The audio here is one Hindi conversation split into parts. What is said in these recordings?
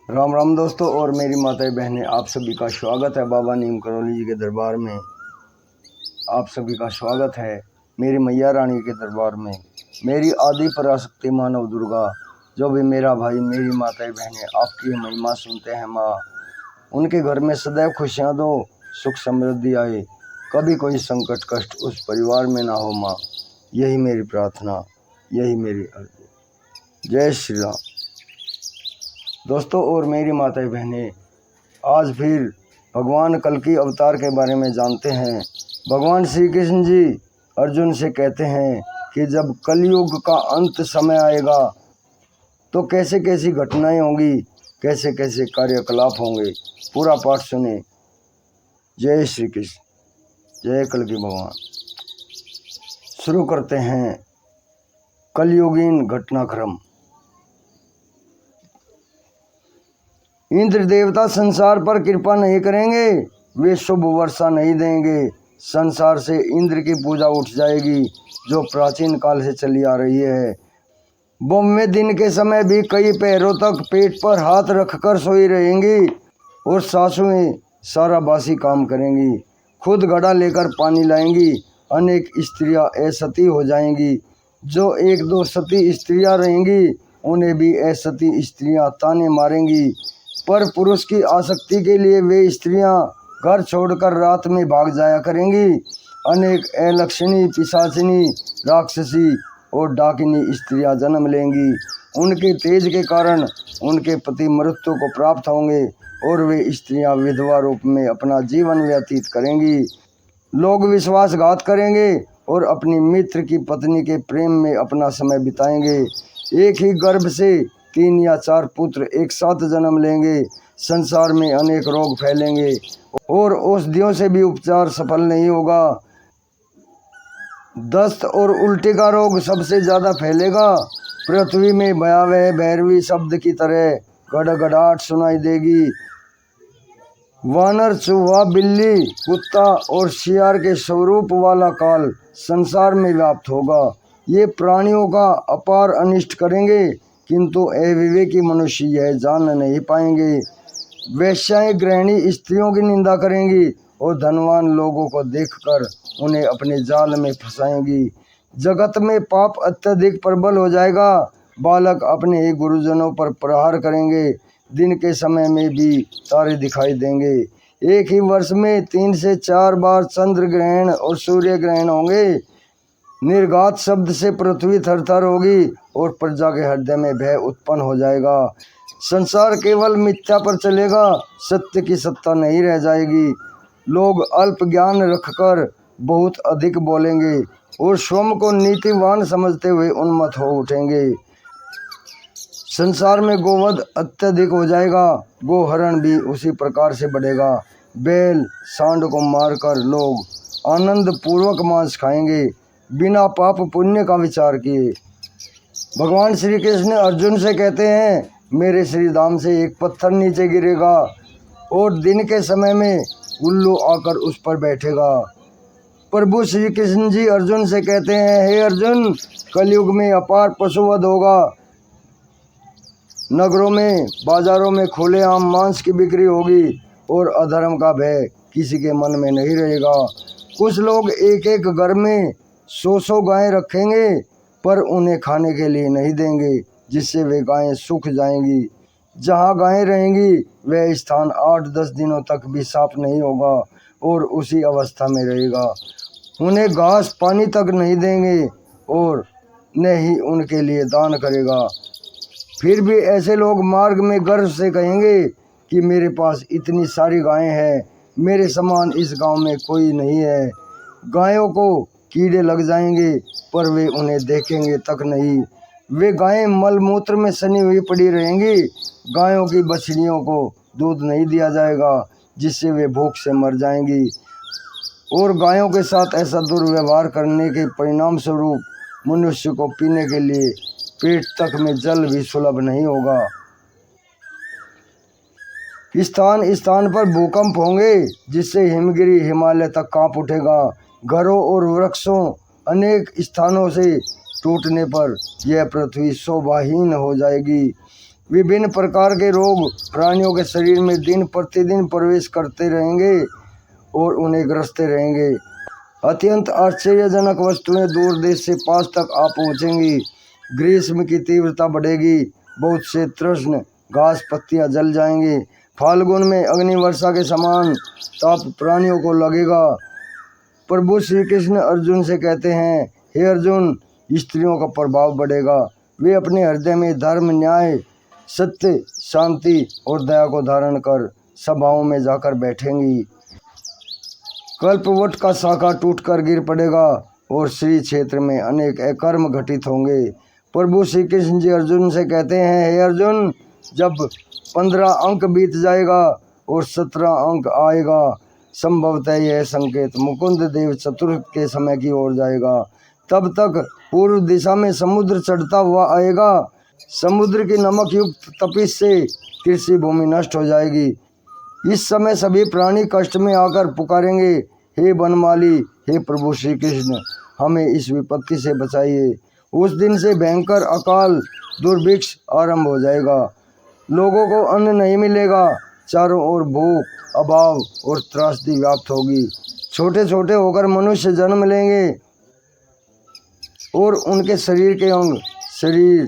राम राम दोस्तों और मेरी माताएं बहनें, आप सभी का स्वागत है बाबा नीम करौली जी के दरबार में। आप सभी का स्वागत है मेरी मैया रानी के दरबार में। मेरी आदि पराशक्ति मानव दुर्गा, जो भी मेरा भाई मेरी माताएं बहनें आपकी महिमा सुनते हैं माँ, उनके घर में सदैव खुशियाँ दो, सुख समृद्धि आए, कभी कोई संकट कष्ट उस परिवार में ना हो माँ। यही मेरी प्रार्थना, यही मेरी अर्जी। जय श्री राम। दोस्तों और मेरी माताएं बहनें, आज फिर भगवान कल की अवतार के बारे में जानते हैं। भगवान श्री कृष्ण जी अर्जुन से कहते हैं कि जब कलयुग का अंत समय आएगा तो कैसे कैसी घटनाएं होंगी, कैसे कैसे कार्यकलाप होंगे। पूरा पाठ सुने। जय श्री कृष्ण, जय कल की भगवान। शुरू करते हैं कलयुगीन घटनाक्रम। इंद्र देवता संसार पर कृपा नहीं करेंगे, वे शुभ वर्षा नहीं देंगे। संसार से इंद्र की पूजा उठ जाएगी, जो प्राचीन काल से चली आ रही है। बम में दिन के समय भी कई पहरों तक पेट पर हाथ रखकर सोई रहेंगी और सासुएं सारा बासी काम करेंगी। खुद घड़ा लेकर पानी लाएंगी। अनेक स्त्रियां असती हो जाएंगी। जो एक दो सती स्त्रियां रहेंगी, उन्हें भी असती स्त्रियां ताने मारेंगी। पर पुरुष की आसक्ति के लिए वे स्त्रियां घर छोड़कर रात में भाग जाया करेंगी। अनेक अलक्षणी, पिशाचिनी, राक्षसी और डाकिनी स्त्रियां जन्म लेंगी। उनके तेज के कारण उनके पति मृत्यु को प्राप्त होंगे और वे स्त्रियां विधवा रूप में अपना जीवन व्यतीत करेंगी। लोग विश्वासघात करेंगे और अपनी मित्र की पत्नी के प्रेम में अपना समय बिताएंगे। एक ही गर्भ से 3 या 4 पुत्र एक साथ जन्म लेंगे। संसार में अनेक रोग फैलेंगे और औषधियों से भी उपचार सफल नहीं होगा। दस्त और उल्टी का रोग सबसे ज्यादा फैलेगा। पृथ्वी में भयावह भैरवी शब्द की तरह गड़गड़ाहट सुनाई देगी। वानर, चूहा, बिल्ली, कुत्ता और शियार के स्वरूप वाला काल संसार में व्याप्त होगा। ये प्राणियों का अपार अनिष्ट करेंगे, किंतु अविवेकी मनुष्य यह जान नहीं पाएंगे। वेश्याएं गृहिणी स्त्रियों की निंदा करेंगी और धनवान लोगों को देखकर उन्हें अपने जाल में फंसाएंगी। जगत में पाप अत्यधिक प्रबल हो जाएगा। बालक अपने ही गुरुजनों पर प्रहार करेंगे। दिन के समय में भी तारे दिखाई देंगे। एक ही वर्ष में 3 से 4 बार चंद्र ग्रहण और सूर्य ग्रहण होंगे। निर्घात शब्द से पृथ्वी थरथर होगी और प्रजा के हृदय में भय उत्पन्न हो जाएगा। संसार केवल मिथ्या पर चलेगा, सत्य की सत्ता नहीं रह जाएगी। लोग अल्प ज्ञान रखकर बहुत अधिक बोलेंगे और स्वयं को नीतिवान समझते हुए उन्मत्त हो उठेंगे। संसार में गोवध अत्यधिक हो जाएगा। गोहरण भी उसी प्रकार से बढ़ेगा। बैल, सांड को मारकर लोग आनंद पूर्वक मांस खाएंगे, बिना पाप पुण्य का विचार किए। भगवान श्री कृष्ण अर्जुन से कहते हैं, मेरे श्री धाम से एक पत्थर नीचे गिरेगा और दिन के समय में उल्लू आकर उस पर बैठेगा। प्रभु श्री कृष्ण जी अर्जुन से कहते हैं, हे अर्जुन, कलयुग में अपार पशुवध होगा। नगरों में, बाजारों में खुलेआम मांस की बिक्री होगी और अधर्म का भय किसी के मन में नहीं रहेगा। कुछ लोग एक एक घर में 100 गायें रखेंगे, पर उन्हें खाने के लिए नहीं देंगे, जिससे वे गायें सूख जाएंगी। जहाँ गायें रहेंगी वह स्थान 8-10 दिनों तक भी साफ नहीं होगा और उसी अवस्था में रहेगा। उन्हें घास पानी तक नहीं देंगे और न ही उनके लिए दान करेगा। फिर भी ऐसे लोग मार्ग में गर्व से कहेंगे कि मेरे पास इतनी सारी गायें हैं, मेरे समान इस गांव में कोई नहीं है। गायों को कीड़े लग जाएंगे, पर वे उन्हें देखेंगे तक नहीं। वे गायें मलमूत्र में सनी हुई पड़ी रहेंगी। गायों की बछड़ियों को दूध नहीं दिया जाएगा, जिससे वे भूख से मर जाएंगी। और गायों के साथ ऐसा दुर्व्यवहार करने के परिणाम स्वरूप मनुष्य को पीने के लिए पेट तक में जल भी सुलभ नहीं होगा। स्थान स्थान पर भूकंप होंगे, जिससे हिमगिरी हिमालय तक कांप उठेगा। घरों और वृक्षों अनेक स्थानों से टूटने पर यह पृथ्वी शोभाहीन हो जाएगी। विभिन्न प्रकार के रोग प्राणियों के शरीर में दिन प्रतिदिन प्रवेश करते रहेंगे और उन्हें ग्रसते रहेंगे। अत्यंत आश्चर्यजनक वस्तुएं दूर देश से पास तक आ पहुंचेंगी। ग्रीष्म की तीव्रता बढ़ेगी, बहुत से तृष्ण घास पत्तियां जल जाएंगे। फाल्गुन में अग्नि वर्षा के समान ताप प्राणियों को लगेगा। प्रभु श्री कृष्ण अर्जुन से कहते हैं, हे अर्जुन, स्त्रियों का प्रभाव बढ़ेगा। वे अपने हृदय में धर्म, न्याय, सत्य, शांति और दया को धारण कर सभाओं में जाकर बैठेंगी। कल्पवट का शाखा टूटकर गिर पड़ेगा और श्री क्षेत्र में अनेक अकर्म घटित होंगे। प्रभु श्री कृष्ण जी अर्जुन से कहते हैं, हे अर्जुन, जब 15 अंक बीत जाएगा और 17 अंक आएगा, संभवतः यह संकेत मुकुंद देव चतुर्थ के समय की ओर जाएगा। तब तक पूर्व दिशा में समुद्र चढ़ता हुआ आएगा। समुद्र की नमक युक्त तपिश से कृषि भूमि नष्ट हो जाएगी। इस समय सभी प्राणी कष्ट में आकर पुकारेंगे, हे वनमाली, हे प्रभु श्री कृष्ण, हमें इस विपत्ति से बचाइए। उस दिन से भयंकर अकाल दुर्भिक्ष आरंभ हो जाएगा। लोगों को अन्न नहीं मिलेगा। चारों ओर भूख, अभाव और त्रासदी व्याप्त होगी। छोटे छोटे होकर मनुष्य जन्म लेंगे और उनके शरीर के अंग शरीर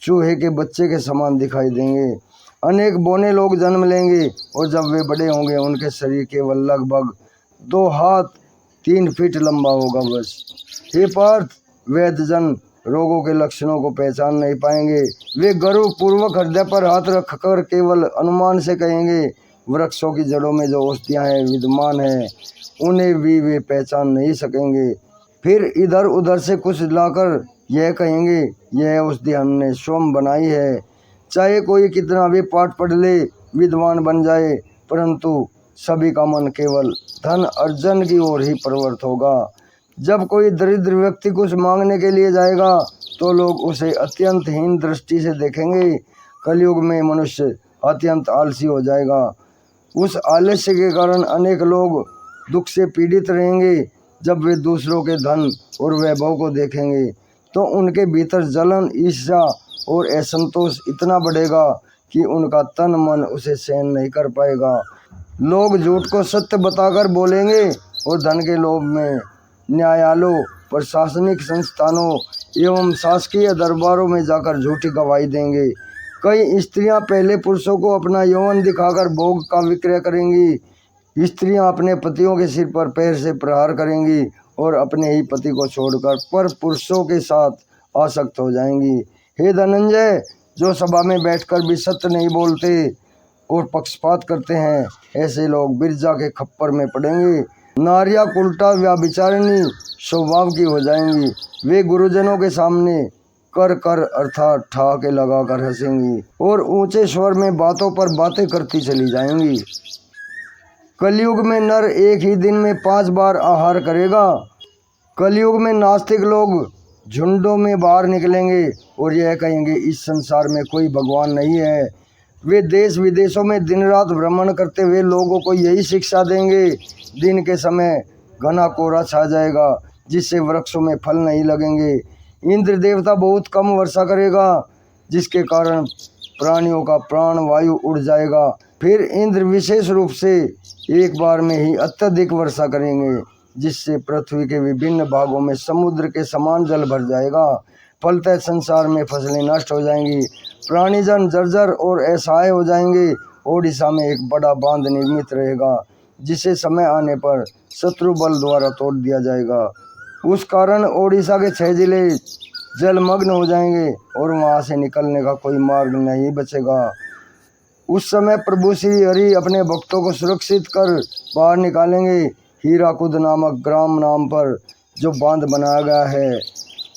चूहे के बच्चे के समान दिखाई देंगे। अनेक बौने लोग जन्म लेंगे और जब वे बड़े होंगे उनके शरीर केवल लगभग 2 हाथ 3 फीट लंबा होगा बस। हे पार्थ, वैद्यजन रोगों के लक्षणों को पहचान नहीं पाएंगे। वे गर्व पूर्वक हृदय पर हाथ रखकर केवल अनुमान से कहेंगे। वृक्षों की जड़ों में जो औषधियाँ हैं विद्यमान हैं, उन्हें भी वे पहचान नहीं सकेंगे। फिर इधर उधर से कुछ लाकर यह कहेंगे, यह औषधि हमने स्वयं बनाई है। चाहे कोई कितना भी पाठ पढ़ ले, विद्वान बन जाए, परंतु सभी का मन केवल धन अर्जन की ओर ही प्रवृत्त होगा। जब कोई दरिद्र व्यक्ति कुछ मांगने के लिए जाएगा तो लोग उसे अत्यंत हीन दृष्टि से देखेंगे। कलयुग में मनुष्य अत्यंत आलसी हो जाएगा। उस आलस्य के कारण अनेक लोग दुख से पीड़ित रहेंगे। जब वे दूसरों के धन और वैभव को देखेंगे तो उनके भीतर जलन, ईर्ष्या और असंतोष इतना बढ़ेगा कि उनका तन मन उसे सहन नहीं कर पाएगा। लोग झूठ को सत्य बताकर बोलेंगे और धन के लोभ में न्यायालयों, प्रशासनिक संस्थानों एवं शासकीय दरबारों में जाकर झूठी गवाही देंगे। कई स्त्रियां पहले पुरुषों को अपना यौवन दिखाकर भोग का विक्रय करेंगी। स्त्रियां अपने पतियों के सिर पर पैर से प्रहार करेंगी और अपने ही पति को छोड़कर पर पुरुषों के साथ आसक्त हो जाएंगी। हे धनंजय, जो सभा में बैठकर भी सत्य नहीं बोलते और पक्षपात करते हैं, ऐसे लोग बिरजा के खप्पर में पड़ेंगे। नारियां उल्टा व्याभिचारिणी स्वभाव की हो जाएंगी। वे गुरुजनों के सामने कर कर अर्थात ठहाके लगाकर हंसेंगी और ऊंचे स्वर में बातों पर बातें करती चली जाएंगी। कलयुग में नर एक ही दिन में 5 बार आहार करेगा। कलयुग में नास्तिक लोग झुंडों में बाहर निकलेंगे और यह कहेंगे, इस संसार में कोई भगवान नहीं है। वे देश विदेशों में दिन रात भ्रमण करते हुए लोगों को यही शिक्षा देंगे। दिन के समय घना कोहरा छा जाएगा जिससे वृक्षों में फल नहीं लगेंगे। इंद्र देवता बहुत कम वर्षा करेगा जिसके कारण प्राणियों का प्राण वायु उड़ जाएगा। फिर इंद्र विशेष रूप से एक बार में ही अत्यधिक वर्षा करेंगे जिससे पृथ्वी के विभिन्न भागों में समुद्र के समान जल भर जाएगा। फलतः संसार में फसलें नष्ट हो जाएंगी, प्राणीजन जर्जर और असहाय हो जाएंगे। ओडिशा में एक बड़ा बांध निर्मित रहेगा जिसे समय आने पर शत्रु बल द्वारा तोड़ दिया जाएगा। उस कारण ओडिशा के 6 जिले जलमग्न हो जाएंगे और वहां से निकलने का कोई मार्ग नहीं बचेगा। उस समय प्रभु श्री हरि अपने भक्तों को सुरक्षित कर बाहर निकालेंगे। हीराकुद नामक ग्राम नाम पर जो बांध बनाया गया है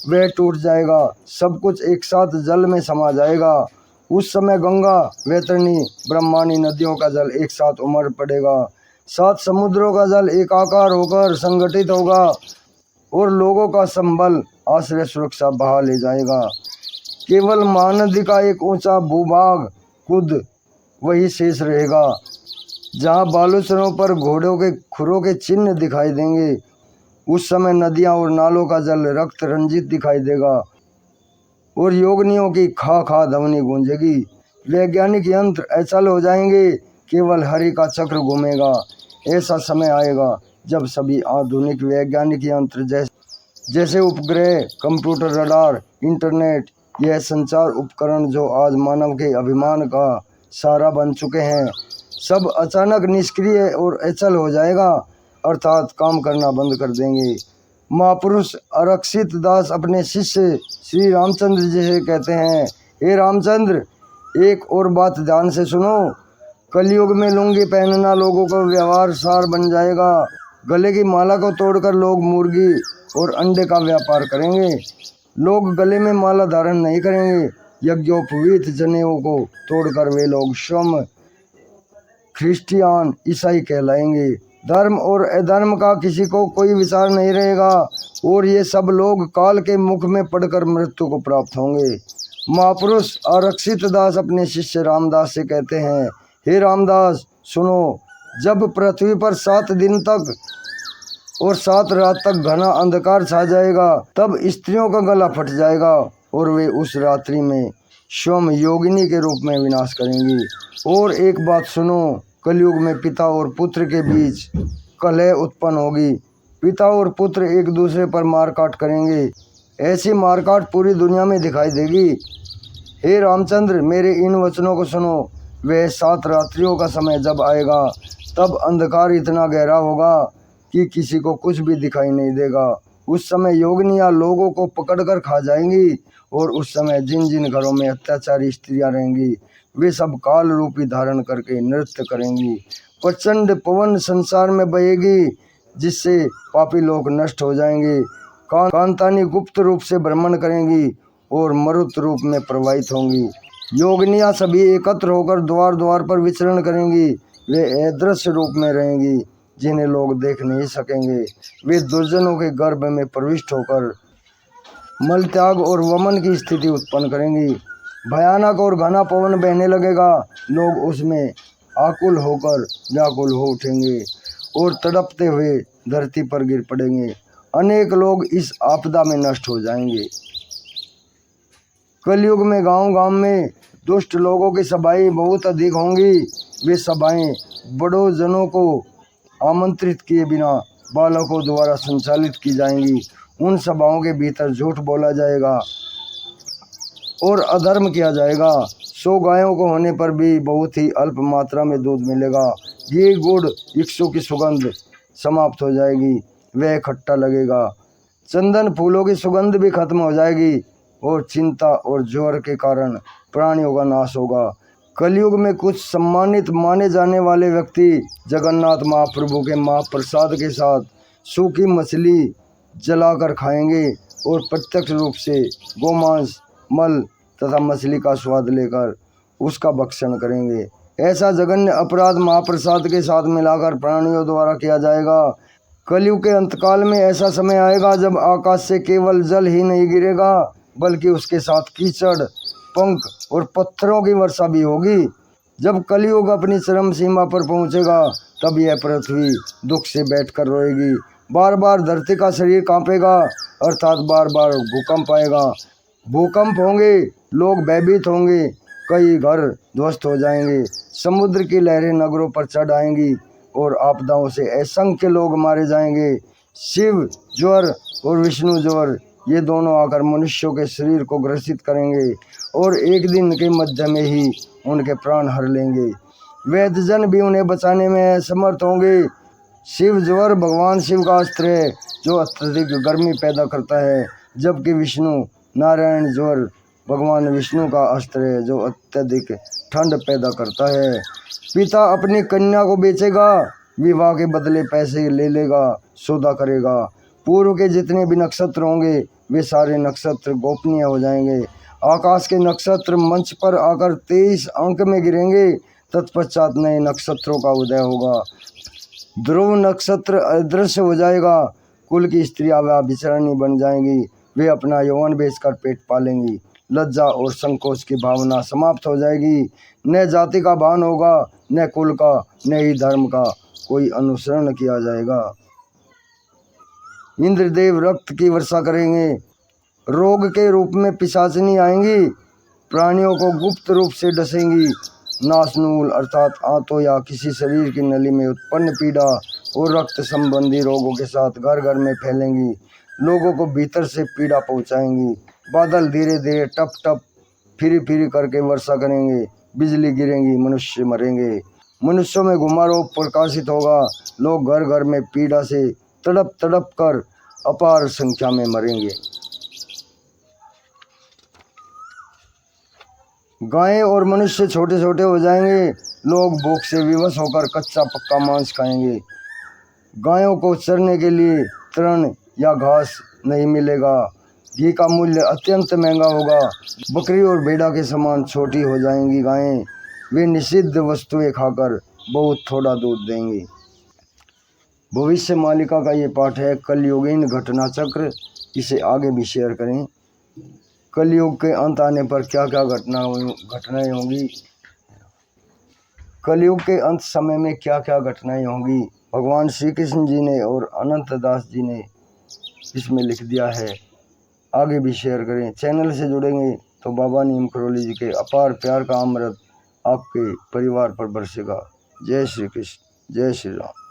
वह टूट जाएगा, सब कुछ एक साथ जल में समा जाएगा। उस समय गंगा, वैतरणी, ब्रह्मांडी नदियों का जल एक साथ उमड़ पड़ेगा। 7 समुद्रों का जल एकाकार होकर संगठित होगा और लोगों का संबल, आश्रय, सुरक्षा बहा ले जाएगा। केवल महानदी का एक ऊंचा भूभाग खुद वही शेष रहेगा जहाँ बालूचरों पर घोड़ों के खुरों के चिन्ह दिखाई देंगे। उस समय नदियाँ और नालों का जल रक्त रंजित दिखाई देगा और योगनियों की खा खा ध्वनि गूंजेगी। वैज्ञानिक यंत्र अचल हो जाएंगे, केवल हरि का चक्र घूमेगा। ऐसा समय आएगा जब सभी आधुनिक वैज्ञानिक यंत्र जैसे उपग्रह, कंप्यूटर, रडार, इंटरनेट, यह संचार उपकरण जो आज मानव के अभिमान का सहारा बन चुके हैं, सब अचानक निष्क्रिय और अचल हो जाएगा, अर्थात काम करना बंद कर देंगे। महापुरुष आरक्षित दास अपने शिष्य श्री रामचंद्र जी से कहते हैं, हे रामचंद्र, एक और बात ध्यान से सुनो। कलयुग में लुंगी पहनना लोगों का व्यवहार सार बन जाएगा। गले की माला को तोड़कर लोग मुर्गी और अंडे का व्यापार करेंगे। लोग गले में माला धारण नहीं करेंगे। यज्ञोपवीत जनेऊ को तोड़कर वे लोग स्वयं क्रिश्चियन ईसाई कहलाएंगे। धर्म और अधर्म का किसी को कोई विचार नहीं रहेगा और ये सब लोग काल के मुख में पड़कर मृत्यु को प्राप्त होंगे। महापुरुष आरक्षित दास अपने शिष्य रामदास से कहते हैं, हे रामदास सुनो, जब पृथ्वी पर 7 दिन तक और 7 रात तक घना अंधकार छा जाएगा, तब स्त्रियों का गला फट जाएगा और वे उस रात्रि में स्वयं योगिनी के रूप में विनाश करेंगी। और एक बात सुनो, कलयुग में पिता और पुत्र के बीच कलह उत्पन्न होगी। पिता और पुत्र एक दूसरे पर मारकाट करेंगे। ऐसी मारकाट पूरी दुनिया में दिखाई देगी। हे रामचंद्र, मेरे इन वचनों को सुनो। वह 7 रात्रियों का समय जब आएगा, तब अंधकार इतना गहरा होगा कि किसी को कुछ भी दिखाई नहीं देगा। उस समय योगिनियाँ लोगों को पकड़कर खा जाएंगी और उस समय जिन जिन घरों में अत्याचारी स्त्रियां रहेंगी, वे सब काल रूपी धारण करके नृत्य करेंगी। प्रचंड पवन संसार में बहेगी, जिससे पापी लोग नष्ट हो जाएंगे। कांतानी गुप्त रूप से भ्रमण करेंगी और मरुत रूप में प्रवाहित होंगी। योगिनियाँ सभी एकत्र होकर द्वार द्वार पर विचरण करेंगी। वे अदृश्य रूप में रहेंगी, जिन्हें लोग देख नहीं सकेंगे। वे दुर्जनों के गर्भ में प्रविष्ट होकर मलत्याग और वमन की स्थिति उत्पन्न करेंगी। भयानक और घना पवन बहने लगेगा। लोग उसमें आकुल होकर व्याकुल हो उठेंगे और तड़पते हुए धरती पर गिर पड़ेंगे। अनेक लोग इस आपदा में नष्ट हो जाएंगे। कलयुग में गांव गांव में दुष्ट लोगों की सभाएं बहुत अधिक होंगी। वे सभाएं बड़ों जनों को आमंत्रित किए बिना बालकों द्वारा संचालित की जाएंगी। उन सभाओं के भीतर झूठ बोला जाएगा और अधर्म किया जाएगा। 100 गायों को होने पर भी बहुत ही अल्प मात्रा में दूध मिलेगा। ये गुड़ वृक्षों की सुगंध समाप्त हो जाएगी, वह खट्टा लगेगा। चंदन फूलों की सुगंध भी खत्म हो जाएगी और चिंता और ज्वर के कारण प्राणियों का नाश होगा। कलयुग में कुछ सम्मानित माने जाने वाले व्यक्ति जगन्नाथ महाप्रभु के महाप्रसाद के साथ सूखी मछली जलाकर खाएंगे और प्रत्यक्ष रूप से गोमांस, मल तथा मछली का स्वाद लेकर उसका भक्षण करेंगे। ऐसा जघन्य अपराध महाप्रसाद के साथ मिलाकर प्राणियों द्वारा किया जाएगा। कलयुग के अंतकाल में ऐसा समय आएगा जब आकाश से केवल जल ही नहीं गिरेगा, बल्कि उसके साथ कीचड़, पंख और पत्थरों की वर्षा भी होगी। जब कलयुग अपनी चरम सीमा पर पहुंचेगा, तब यह पृथ्वी दुख से बैठकर रोएगी। बार बार धरती का शरीर कांपेगा, अर्थात बार बार भूकंप आएगा। भूकंप होंगे, लोग भयभीत होंगे, कई घर ध्वस्त हो जाएंगे, समुद्र की लहरें नगरों पर चढ़ आएंगी और आपदाओं से असंख्य लोग मारे जाएंगे। शिव ज्वर और विष्णु ज्वर, ये दोनों आकर मनुष्यों के शरीर को ग्रसित करेंगे और एक दिन के मध्य में ही उनके प्राण हर लेंगे। वैद्यजन भी उन्हें बचाने में असमर्थ होंगे। शिव ज्वर भगवान शिव का अस्त्र है जो अत्यधिक गर्मी पैदा करता है, जबकि विष्णु नारायण ज्वर भगवान विष्णु का अस्त्र है जो अत्यधिक ठंड पैदा करता है। पिता अपनी कन्या को बेचेगा, विवाह के बदले पैसे ले लेगा, सौदा करेगा। पूर्व के जितने भी नक्षत्र होंगे वे सारे नक्षत्र गोपनीय हो जाएंगे। आकाश के नक्षत्र मंच पर आकर 23 अंक में गिरेंगे। तत्पश्चात नए नक्षत्रों का उदय होगा। ध्रुव नक्षत्र अदृश्य हो जाएगा। कुल की स्त्रियां व्यभिचारिणी बन जाएंगी। वे अपना यौवन बेचकर पेट पालेंगी। लज्जा और संकोच की भावना समाप्त हो जाएगी। न जाति का भान होगा, न कुल का, न ही धर्म का कोई अनुसरण किया जाएगा। इंद्रदेव रक्त की वर्षा करेंगे। रोग के रूप में पिशाचिनी आएंगी। प्राणियों को गुप्त रूप से डसेंगी। नासनूल अर्थात आंतों या किसी शरीर की नली में उत्पन्न पीड़ा और रक्त संबंधी रोगों के साथ घर घर में फैलेंगी, लोगों को भीतर से पीड़ा पहुंचाएंगी। बादल धीरे धीरे टप टप फिरी फिरी करके वर्षा करेंगे, बिजली गिरेंगी, मनुष्य मरेंगे। मनुष्यों में घुमारो प्रकाशित होगा, लोग घर घर में पीड़ा से तड़प तड़प कर अपार संख्या में मरेंगे। गायें और मनुष्य छोटे छोटे हो जाएंगे, लोग भूख से विवश होकर कच्चा पक्का मांस खाएंगे। गायों को चरने के लिए तृण या घास नहीं मिलेगा। घी का मूल्य अत्यंत महंगा होगा। बकरी और भेड़ा के समान छोटी हो जाएंगी गायें, वे निषिद्ध वस्तुएं खाकर बहुत थोड़ा दूध देंगी। भविष्य मालिका का ये पाठ है कलयुगीन घटना चक्र। इसे आगे भी शेयर करें। कलयुग के अंत आने पर क्या क्या घटनाएं होंगी, कलयुग के अंत समय में क्या क्या घटनाएं होंगी, भगवान श्री कृष्ण जी ने और अनंत दास जी ने इसमें लिख दिया है। आगे भी शेयर करें। चैनल से जुड़ेंगे तो बाबा नीम करौली जी के अपार प्यार का अमृत आपके परिवार पर बरसेगा। जय श्री कृष्ण, जय श्री राम।